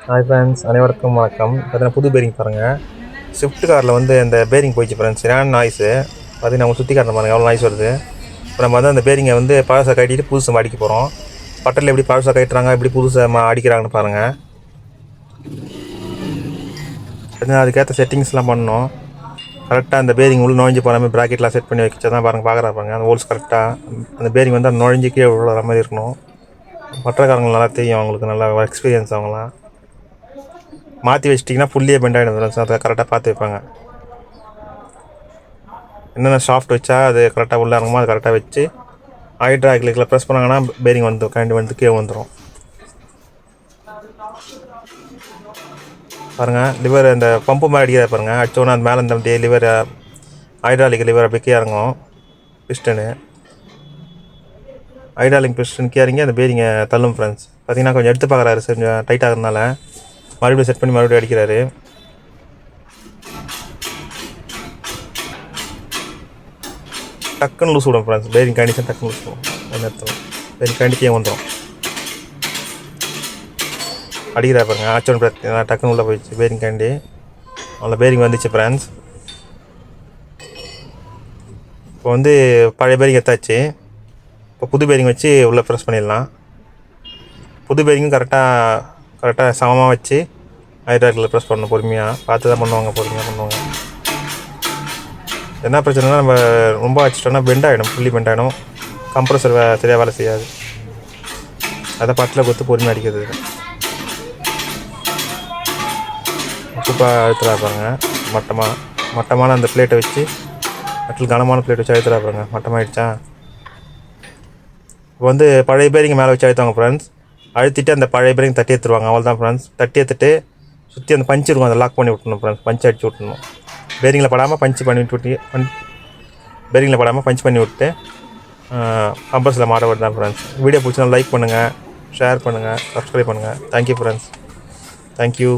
Hi friends, அனைவருக்கும் வணக்கம். பார்த்தீங்கன்னா புது பேரிங் பாருங்கள். ஸ்விஃப்ட் காரில் வந்து அந்த பேரிங் போயிடுச்சு ஃப்ரெண்ட்ஸ். சரியான நாய்ஸு. பார்த்தீங்கன்னா அவங்க சுற்றி காட்டுற பாருங்கள் எவ்வளோ நாய்ஸ் வருது. இப்போ நம்ம வந்து அந்த பேரிங்கை வந்து பழசை கட்டிட்டு புதுசை அடிக்க போகிறோம். பட்டரில் எப்படி பழசை கட்டுறாங்க, எப்படி புதுசை அடிக்கிறாங்கன்னு பாருங்கள். பார்த்தீங்கன்னா அதுக்கேற்ற செட்டிங்ஸ்லாம் பண்ணணும். கரெக்டாக அந்த பேரிங் உள்ள நுழைஞ்சு போகிற மாதிரி ப்ராக்கெட்லாம் செட் பண்ணி வச்சா தான் பாருங்கள் பார்க்குறாங்க. அந்த ஹோல்ஸ் கரெக்டாக அந்த பேரிங் வந்து அந்த நுழைஞ்சு கீழே விழுற மாதிரி இருக்கணும். பட்டரக்காரங்க நல்லா தெரியும், அவங்களுக்கு நல்லா எக்ஸ்பீரியன்ஸ். அவங்களாம் மாற்றி வச்சிட்டிங்கன்னா ஃபுல்லியே பெண்ட் ஆகிடும் ஃப்ரெண்ட்ஸ். அதை கரெக்டாக பார்த்து வைப்பாங்க. என்னென்ன சாஃப்ட் வச்சா அது கரெக்டாக உள்ளே இறங்குமோ அது கரெக்டாக வச்சு ஹைட்ராக்லிக்கில் ப்ரெஸ் பண்ணாங்கன்னா பேரிங் வந்து கண்டி வந்து கீழே வந்துடும். பாருங்கள் லிவர் அந்த பம்பு மாதிரி அடிக்கிறத பாருங்கள். அடித்தோன்னா அந்த மேலே இந்த லிவர் ஹைட்ராலிக் லிவர் அப்படி கீழே இறங்கும். பிஸ்டனு ஹைட்ராலிக் பிஸ்டன் கீழே இறங்கி அந்த பேரிங்கை தள்ளும் ஃப்ரெண்ட்ஸ். பார்த்தீங்கன்னா கொஞ்சம் எடுத்து பார்க்குறாரு, கொஞ்சம் டைட் ஆகிறதுனால மறுபடியும் செட் பண்ணி மறுபடியும் அடிக்கிறாரு. டக்குன்னு லூஸ் விடும் ஃப்ரெண்ட்ஸ். பேரிங் கண்டிஷன் டக்குன்னு லூஸ் விடும். அந்த இடத்துல பேரிங் கண்டிக்கே வந்துடும். அடிக்கிறா பாருங்க, ஆச்சோன்னு பார்த்தீங்கன்னா டக்குன்னு உள்ளே போயிடுச்சு பேரிங் கண்டி. அவ்வளோ பேரிங் வந்துச்சு ஃப்ரெண்ட்ஸ். இப்போ வந்து பழைய பேரிங் எடுத்தாச்சு. இப்போ புது பேரிங் வச்சு உள்ளே ப்ரெஸ் பண்ணிடலாம். புது பேரிங்கும் கரெக்டாக சமமாக வச்சு ஹைட்ராக்லில் ப்ரெஸ் பண்ணணும். பொறுமையாக பார்த்து தான் பண்ணுவாங்க, பொறுமையாக பண்ணுவாங்க. என்ன பிரச்சனைனா நம்ம ரொம்ப வச்சிட்டோம்னா பெண்ட் ஆகிடும், ஃபுல்லி பெண்ட் ஆகிடும். கம்ப்ரஸர் சரியாக வேலை செய்யாது. அதை பட்டில் கொடுத்து பொறுமையாக அடிக்கிறது. சூப்பராக அழுத்துறா பாருங்க. மட்டமான அந்த பிளேட்டை வச்சு மட்டில் கனமான பிளேட் வச்சு அழுத்துறா பாருங்க. மட்டமாகிடுச்சா. இப்போ வந்து பழைய பேரிங்க மேலே வச்சு அழுத்துவாங்க ஃப்ரெண்ட்ஸ். அழுத்திட்டு அந்த பழைய பேரிங் தட்டி எடுத்துருவாங்க. அவள் தான் ஃப்ரெண்ட்ஸ். தட்டி எடுத்துட்டு சுற்றி அந்த பஞ்சு இருக்கும், அதை லாக் பண்ணி விட்டணும் ஃப்ரெண்ட்ஸ். பஞ்சு அடிச்சு விட்டணும். பேரிங்கில் படாமல் பஞ்சு பண்ணி விட்டு கம்பர்ஸில் மாட்ட விட்டு தான் ஃப்ரெண்ட்ஸ். வீடியோ பிடிச்சா லைக் பண்ணுங்கள், ஷேர் பண்ணுங்கள், சப்ஸ்கிரைப் பண்ணுங்கள். Thank you friends. தேங்க்யூ.